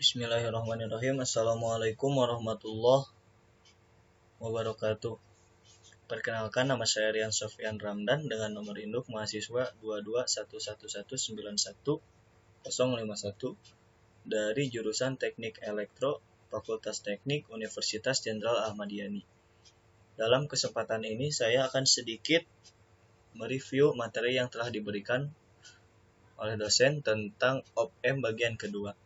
Bismillahirrahmanirrahim. Assalamualaikum warahmatullahi wabarakatuh. Perkenalkan, nama saya Rian Sofyan Ramdan dengan nomor induk mahasiswa 22111911051 dari jurusan Teknik Elektro Fakultas Teknik Universitas Jenderal Ahmad Yani. Dalam kesempatan ini saya akan sedikit mereview materi yang telah diberikan oleh dosen tentang op-amp bagian kedua.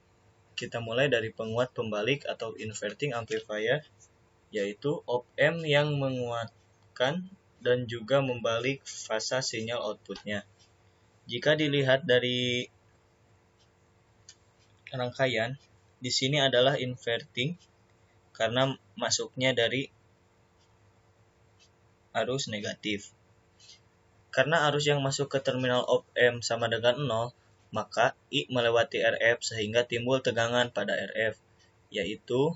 Kita mulai dari penguat pembalik atau inverting amplifier, yaitu op-amp yang menguatkan dan juga membalik fasa sinyal outputnya. Jika dilihat dari rangkaian, di sini adalah inverting karena masuknya dari arus negatif. Karena arus yang masuk ke terminal op-amp sama dengan 0, maka I melewati RF sehingga timbul tegangan pada RF, yaitu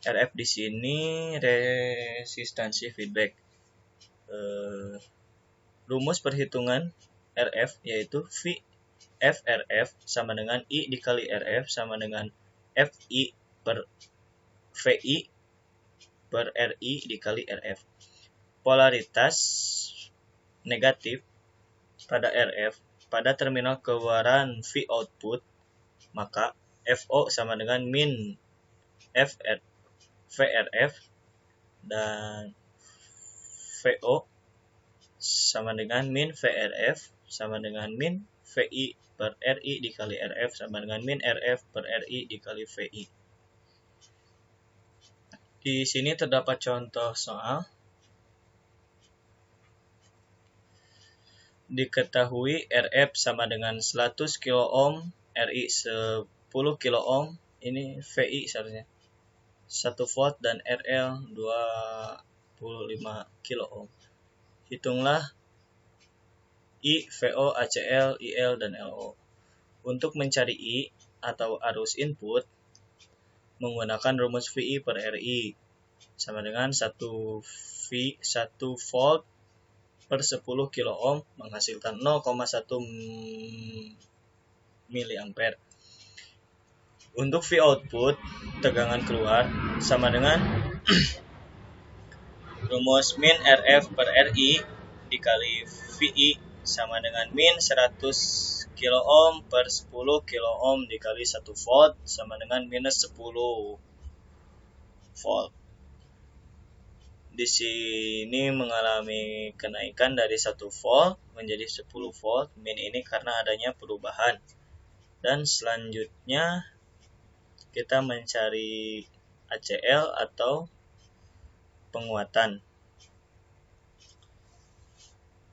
RF di sini resistansi feedback. Rumus perhitungan RF yaitu FRF sama dengan I dikali RF sama dengan FI per VI per RI dikali RF. Polaritas negatif pada RF pada terminal keluaran V output, maka FO sama dengan min VRF dan VO sama dengan min VRF sama dengan min VI per RI dikali RF sama dengan min RF per RI dikali VI. Di sini terdapat contoh soal. Diketahui RF sama dengan 100 kilo ohm, RI 10 kilo ohm, ini VI seharusnya 1 volt dan RL 25 kilo ohm. Hitunglah I, VO, ACL, IL, dan LO. Untuk mencari I atau arus input menggunakan rumus VI per RI sama dengan 1 volt per 10 kilo ohm menghasilkan 0,1 miliampere. Untuk V output, tegangan keluar sama dengan rumus min RF per RI dikali VI sama dengan min 100 kilo ohm per 10 kilo ohm dikali 1 volt sama dengan minus 10 volt. Di sini mengalami kenaikan dari 1 volt menjadi 10 volt. Min ini karena adanya perubahan. Dan selanjutnya kita mencari ACL atau penguatan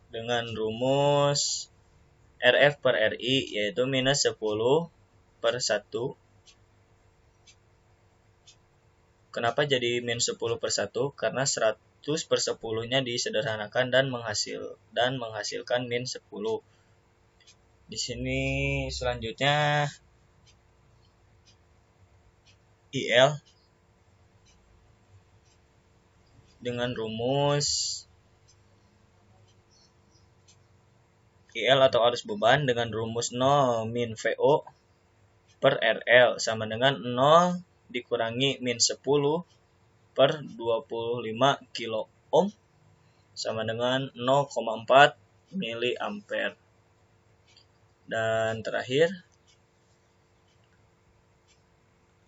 dengan rumus RF per RI yaitu minus 10 per 1. Kenapa jadi min 10 per 1? Karena 100 per 10-nya disederhanakan dan menghasilkan min 10. Di sini selanjutnya IL dengan rumus IL atau arus beban dengan rumus 0 min VO per RL sama dengan 0 dikurangi min 10 per 25 kilo ohm sama dengan 0,4 miliampere. Dan terakhir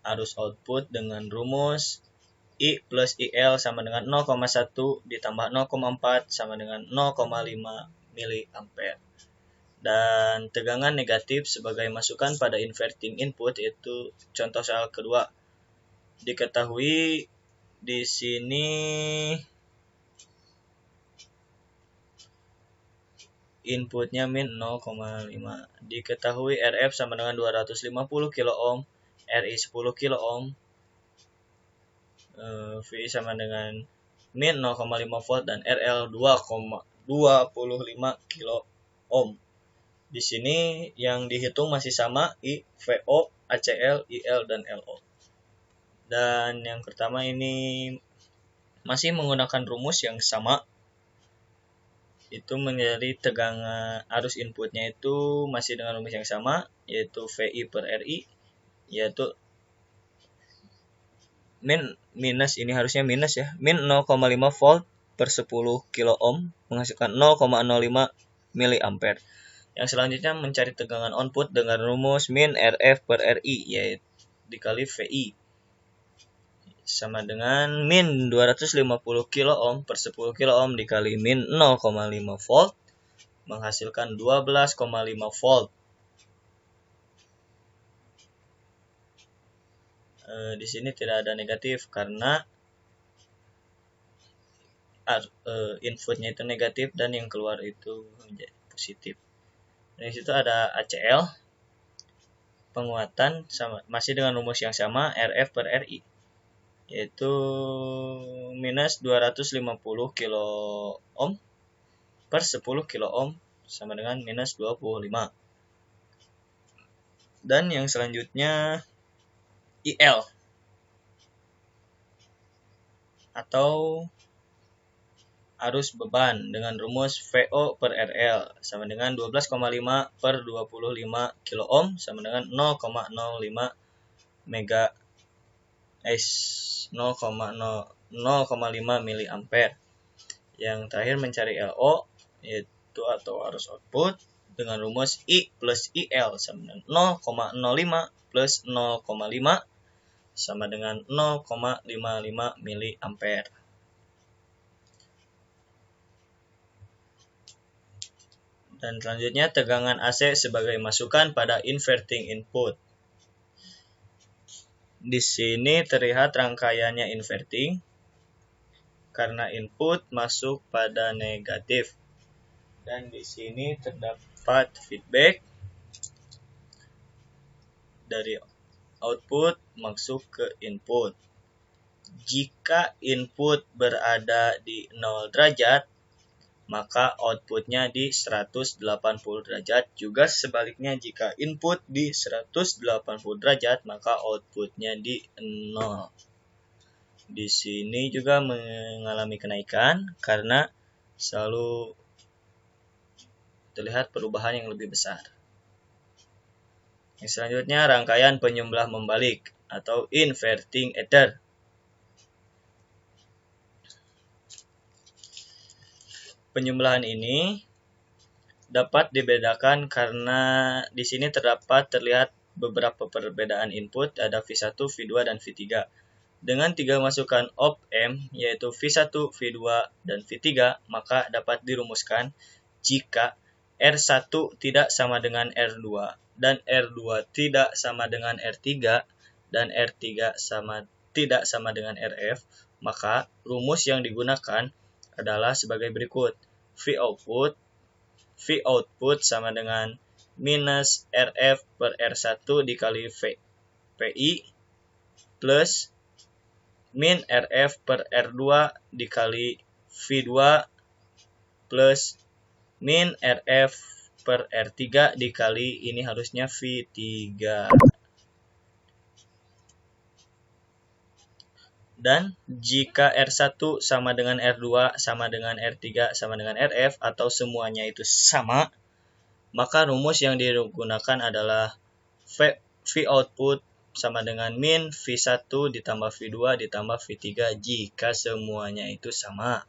arus output dengan rumus I plus IL sama dengan 0,1 ditambah 0,4 sama dengan 0,5 miliampere. Dan tegangan negatif sebagai masukan pada inverting input yaitu contoh soal kedua. Diketahui di sini inputnya min 0,5. Diketahui RF sama dengan 250 kilo ohm, RI 10 kilo ohm, VI sama dengan min 0,5 volt dan RL 2,25 kilo ohm. Di sini yang dihitung masih sama I, VO, ACL, IL, dan LO. Dan yang pertama ini masih menggunakan rumus yang sama. Itu menjadi tegangan arus inputnya itu masih dengan rumus yang sama, yaitu VI per RI yaitu minus ini harusnya minus ya, min 0,5 volt per 10 kilo ohm menghasilkan 0,05 miliampere. Yang selanjutnya mencari tegangan output dengan rumus min RF per RI yaitu dikali VI sama dengan min 250 kilo ohm per 10 kilo ohm dikali min 0,5 volt menghasilkan 12,5 volt. Di sini tidak ada negatif karena inputnya itu negatif dan yang keluar itu menjadi positif. Di situ ada ACL penguatan masih dengan rumus yang sama RF per RI yaitu minus 250 kilo ohm per 10 kilo ohm sama dengan minus 25. Dan yang selanjutnya IL atau arus beban dengan rumus VO per RL sama dengan 12,5 per 25 kilo ohm sama dengan 0,05 miliampere. Yang terakhir mencari LO yaitu atau arus output dengan rumus I plus IL sama dengan 0,05 plus 0,5 sama dengan 0,55 miliampere. Dan selanjutnya tegangan AC sebagai masukan pada inverting input. Di sini terlihat rangkaiannya inverting karena input masuk pada negatif. Dan di sini terdapat feedback dari output masuk ke input. Jika input berada di 0 derajat, maka outputnya di 180 derajat. Juga sebaliknya jika input di 180 derajat, maka outputnya di 0. Di sini juga mengalami kenaikan karena selalu terlihat perubahan yang lebih besar. Yang selanjutnya rangkaian penyembelih membalik atau inverting ether. Penyembelihan ini dapat dibedakan karena di sini terlihat beberapa perbedaan input, ada V1, V2, dan V3. Dengan 3 masukan op-amp yaitu V1, V2, dan V3, maka dapat dirumuskan jika R1 tidak sama dengan R2 dan R2 tidak sama dengan R3 dan R3 tidak sama dengan RF, maka rumus yang digunakan adalah sebagai berikut. V output sama dengan minus RF per R1 dikali VI plus min RF per R2 dikali V2 plus min RF per R3 dikali ini harusnya V3. Dan jika R1 sama dengan R2 sama dengan R3 sama dengan RF atau semuanya itu sama, maka rumus yang digunakan adalah V output sama dengan min V1 ditambah V2 ditambah V3 jika semuanya itu sama.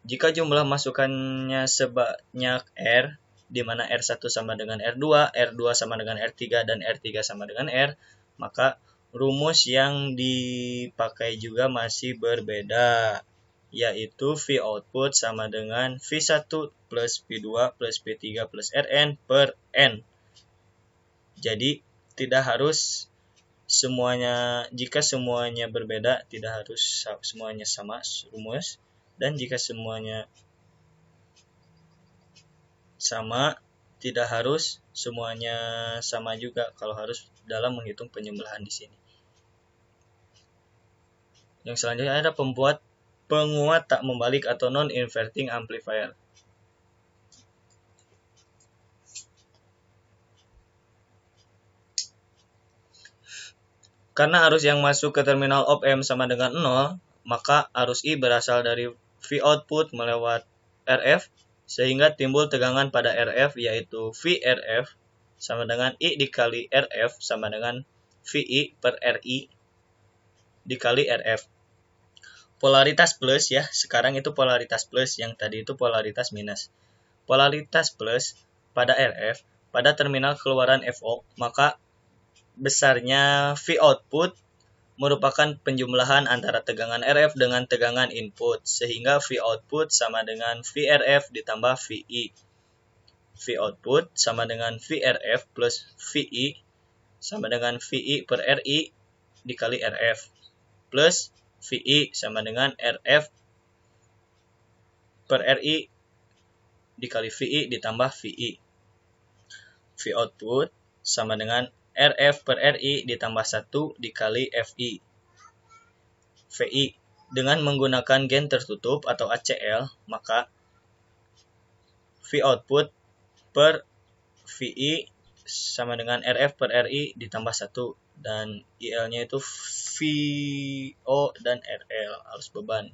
Jika jumlah masukannya sebanyak R, di mana R1 sama dengan R2, R2 sama dengan R3, dan R3 sama dengan R, maka rumus yang dipakai juga masih berbeda, yaitu V output sama dengan V1 plus V2 plus V3 plus Rn per N. Jadi tidak harus semuanya, jika semuanya berbeda tidak harus semuanya sama rumus, dan jika semuanya sama tidak harus semuanya sama juga kalau harus dalam menghitung penyembelihan di sini. Yang selanjutnya ada penguat tak membalik atau non-inverting amplifier. Karena arus yang masuk ke terminal op-amp sama dengan 0, maka arus I berasal dari V output melewat RF, sehingga timbul tegangan pada RF yaitu VRF sama dengan I dikali RF sama dengan VI per RI dikali RF. Polaritas plus ya, sekarang itu polaritas plus, yang tadi itu polaritas minus. Polaritas plus pada RF, pada terminal keluaran FO, maka besarnya V output merupakan penjumlahan antara tegangan RF dengan tegangan input, sehingga V output sama dengan VRF ditambah VI. V output sama dengan VRF plus VI sama dengan VI per RI dikali RF plus VI sama dengan RF per RI dikali VI ditambah VI. V output sama dengan RF per RI ditambah 1 dikali FI. VI dengan menggunakan gen tertutup atau ACL, maka V output per VI sama dengan RF per RI ditambah 1, dan IL-nya itu VO dan RL, arus beban.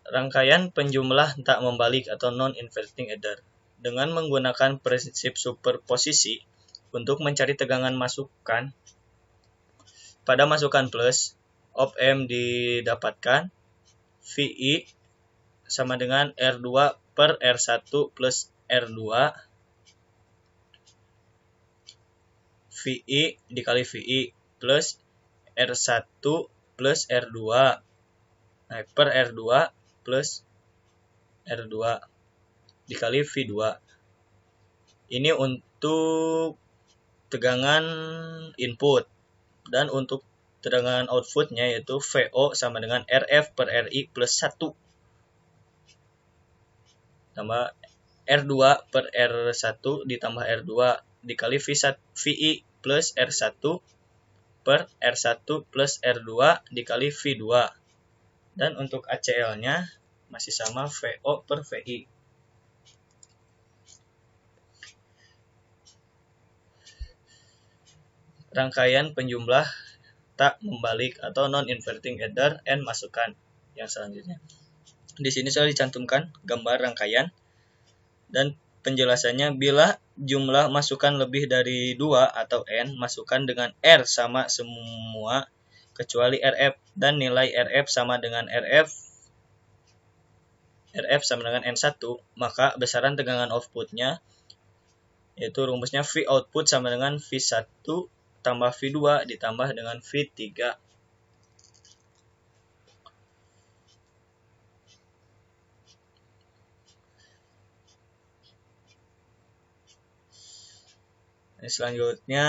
Rangkaian penjumlah tak membalik atau non-inverting adder. Dengan menggunakan prinsip superposisi untuk mencari tegangan masukan, pada masukan plus, op M didapatkan VI sama dengan R2 per R1 plus R2 VI dikali VI plus R1 plus R2 per R2 plus R2 dikali V2. Ini untuk tegangan input, dan untuk tegangan outputnya yaitu VO sama dengan RF per RI plus 1 tambah R2 per R1 ditambah R2 dikali VI plus R1 per R1 plus R2 dikali V2. Dan untuk ACL-nya masih sama VO per VI. Rangkaian penjumlah tak membalik atau non-inverting adder N masukan. Yang selanjutnya, di sini saya dicantumkan gambar rangkaian dan penjelasannya. Bila jumlah masukan lebih dari 2 atau N, masukan dengan R sama semua kecuali RF, dan nilai RF sama dengan RF sama dengan N1, maka besaran tegangan outputnya yaitu rumusnya V output sama dengan V1 tambah V2 ditambah dengan V3. Selanjutnya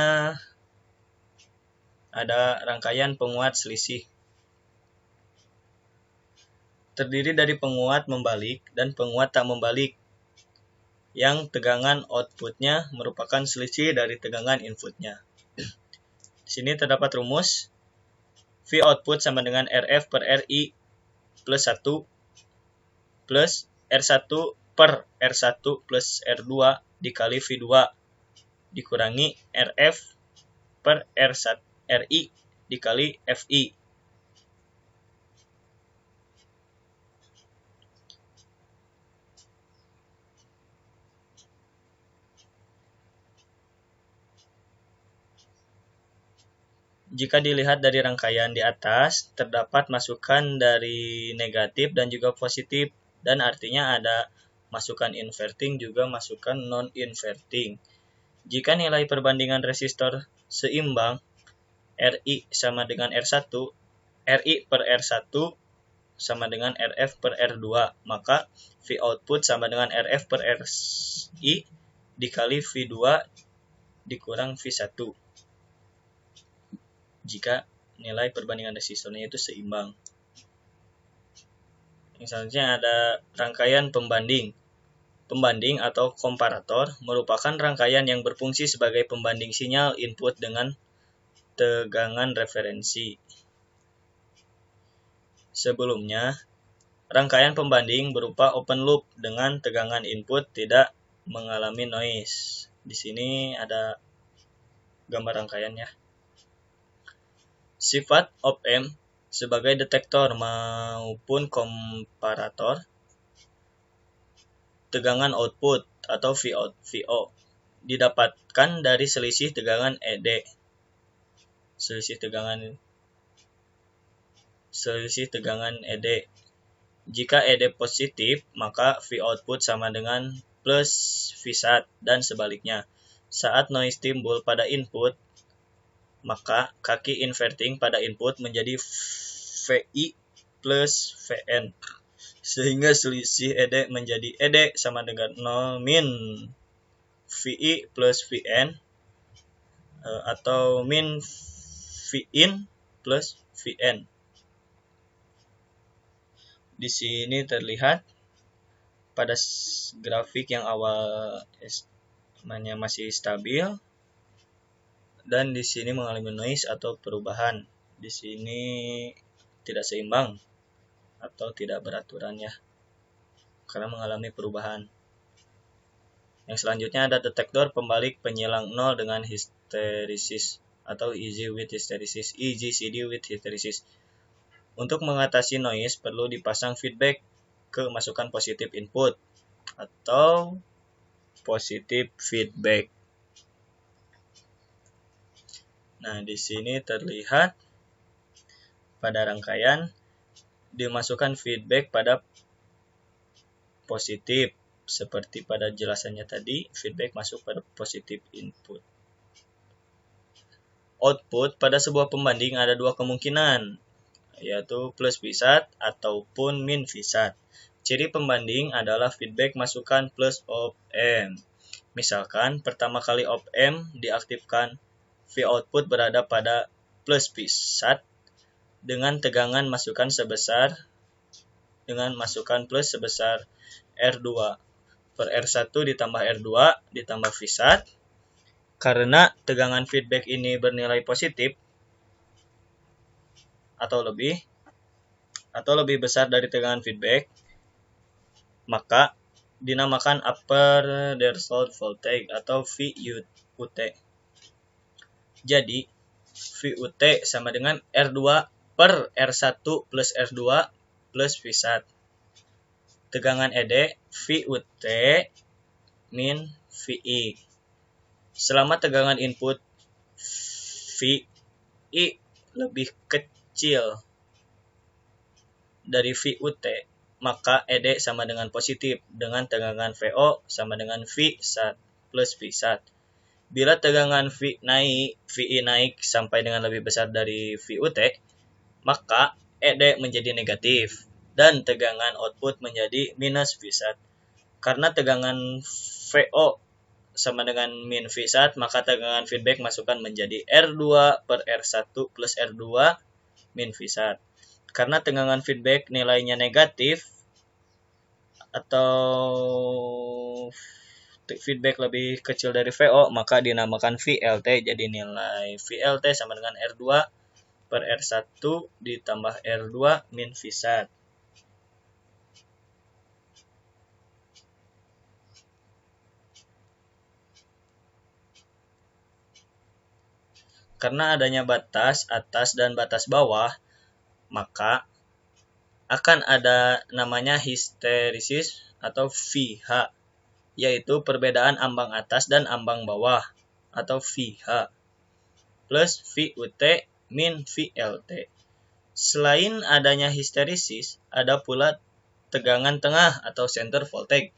ada rangkaian penguat selisih. Terdiri dari penguat membalik dan penguat tak membalik, yang tegangan outputnya merupakan selisih dari tegangan inputnya. Di sini terdapat rumus V output sama dengan RF per RI plus 1 plus R1 per R1 plus R2 dikali V2 dikurangi RF per R1 RI dikali FI. Jika dilihat dari rangkaian di atas, terdapat masukan dari negatif dan juga positif, dan artinya ada masukan inverting juga masukan non-inverting. Jika nilai perbandingan resistor seimbang, RI sama dengan R1, RI per R1 sama dengan RF per R2, maka V output sama dengan RF per RI dikali V2 dikurang V1. Jika nilai perbandingan resistornya itu seimbang. Yang selanjutnya ada rangkaian pembanding. Pembanding atau komparator merupakan rangkaian yang berfungsi sebagai pembanding sinyal input dengan tegangan referensi. Sebelumnya, rangkaian pembanding berupa open loop dengan tegangan input tidak mengalami noise. Di sini ada gambar rangkaiannya. Sifat op amp sebagai detektor maupun komparator tegangan output atau VO didapatkan dari selisih tegangan ED. Selisih tegangan ED. Jika ED positif, maka V output sama dengan plus V sat dan sebaliknya. Saat noise timbul pada input, maka kaki inverting pada input menjadi VI plus VN. Sehingga selisih ED menjadi ED sama dengan 0 min VI plus VN atau min Vin plus Vn. Di sini terlihat pada grafik yang awal masih stabil dan di sini mengalami noise atau perubahan. Di sini tidak seimbang atau tidak beraturan ya, karena mengalami perubahan. Yang selanjutnya ada detektor pembalik penyilang 0 dengan histeresis atau EG with hysteresis, EGCD with hysteresis. Untuk mengatasi noise perlu dipasang feedback ke masukan positif input atau positif feedback. Nah, di sini terlihat pada rangkaian dimasukkan feedback pada positif. Seperti pada jelasannya tadi, feedback masuk pada positif input. Output pada sebuah pembanding ada dua kemungkinan, yaitu plus V sat ataupun min V sat. Ciri pembanding adalah feedback masukan plus op amp. Misalkan pertama kali op amp diaktifkan, V output berada pada plus V sat dengan tegangan masukan plus sebesar R2 per R1 ditambah R2 ditambah V sat. Karena tegangan feedback ini bernilai positif atau lebih besar dari tegangan feedback, maka dinamakan upper threshold voltage atau VUT. Jadi VUT sama dengan R2 per R1 plus R2 plus V sat. Tegangan ED VUT min VI. Selama tegangan input VI lebih kecil dari VUT, maka ED sama dengan positif dengan tegangan VO sama dengan V sat plus V sat. Bila tegangan VI naik sampai dengan lebih besar dari VUT, maka ED menjadi negatif dan tegangan output menjadi minus V sat. Karena tegangan VO sama dengan min V sat, maka tegangan feedback masukan menjadi R2 per R1 plus R2 min V sat. Karena tegangan feedback nilainya negatif atau feedback lebih kecil dari VO, maka dinamakan VLT. Jadi nilai VLT sama dengan R2 per R1 ditambah R2 min V sat. Karena adanya batas atas dan batas bawah, maka akan ada namanya histeresis atau VH, yaitu perbedaan ambang atas dan ambang bawah atau VH plus VUT min VLT. Selain adanya histeresis, ada pula tegangan tengah atau center voltage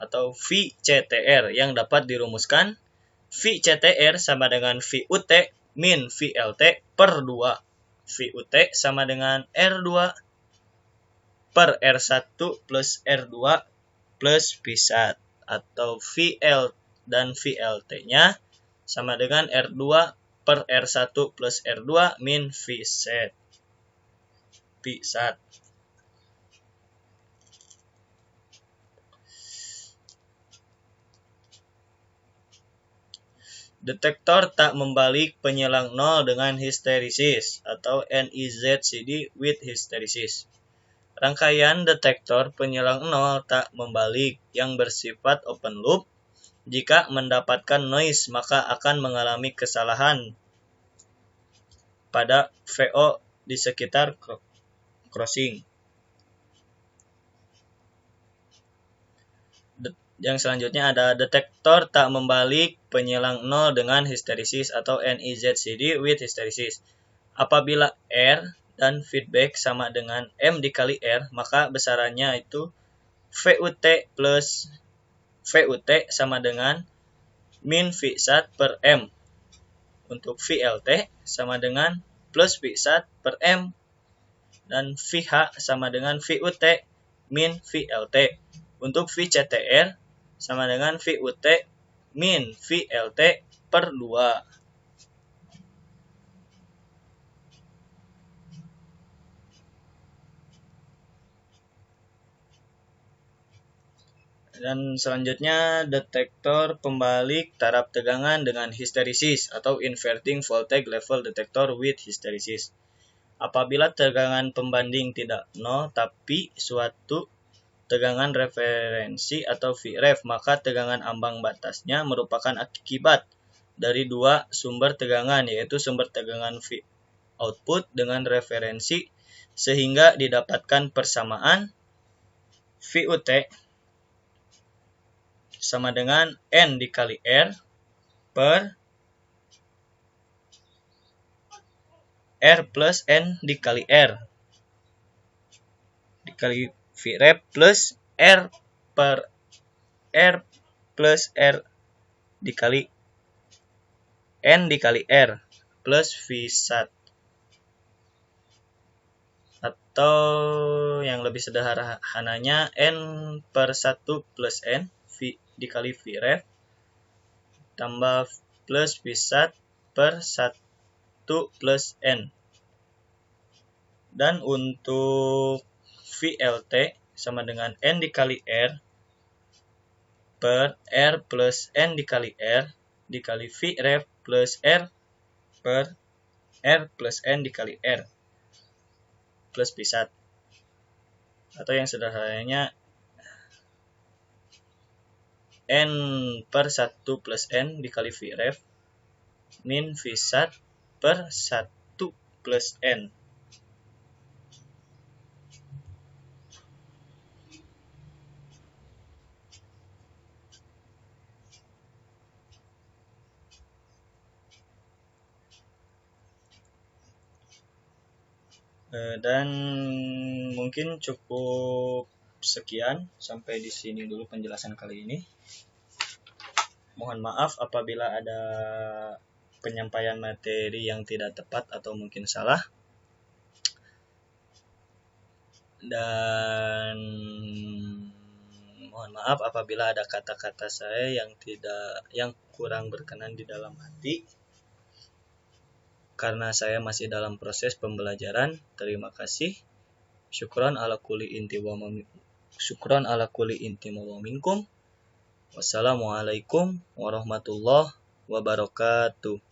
atau VCTR yang dapat dirumuskan VCTR sama dengan VUT min VLT per 2. VUT sama dengan R2 per R1 plus R2 plus V sat atau VL dan VLT-nya sama dengan R2 per R1 plus R2 min V sat. Detektor tak membalik penyilang 0 dengan histeresis atau NIZCD with hysteresis. Rangkaian detektor penyilang 0 tak membalik yang bersifat open loop jika mendapatkan noise maka akan mengalami kesalahan pada VO di sekitar crossing. Yang selanjutnya ada detektor tak membalik penyilang 0 dengan histerisis atau NIZCD with hysteresis. Apabila R dan feedback sama dengan M dikali R, maka besarannya itu VUT plus VUT sama dengan min V1 per M. Untuk VLT sama dengan plus V1 per M. Dan VH sama dengan VUT min VLT. Untuk VCTR sama dengan VUT min VLT per 2. Dan selanjutnya detektor pembalik taraf tegangan dengan histerisis atau inverting voltage level detector with hysteresis. Apabila tegangan pembanding tidak 0 tapi suatu tegangan referensi atau Vref, maka tegangan ambang batasnya merupakan akibat dari dua sumber tegangan, yaitu sumber tegangan V output dengan referensi, sehingga didapatkan persamaan VUT sama dengan N dikali R per R plus N dikali R dikali Vref plus R per R plus R dikali N dikali R plus V1. Atau yang lebih sederhananya N per 1 plus N V dikali Vref tambah plus V1 per 1 plus N. Dan untuk VLT sama dengan N dikali R per R plus N dikali R dikali Vref plus R per R plus N dikali R plus V1. Atau yang sederhananya N per 1 plus N dikali Vref min V1 per 1 plus N. Dan mungkin cukup sekian, sampai di sini dulu penjelasan kali ini. Mohon maaf apabila ada penyampaian materi yang tidak tepat atau mungkin salah. Dan mohon maaf apabila ada kata-kata saya yang kurang berkenan di dalam hati. Karena saya masih dalam proses pembelajaran. Terima kasih. Syukron ala kulli inti wa minkum. Wassalamualaikum warahmatullahi wabarakatuh.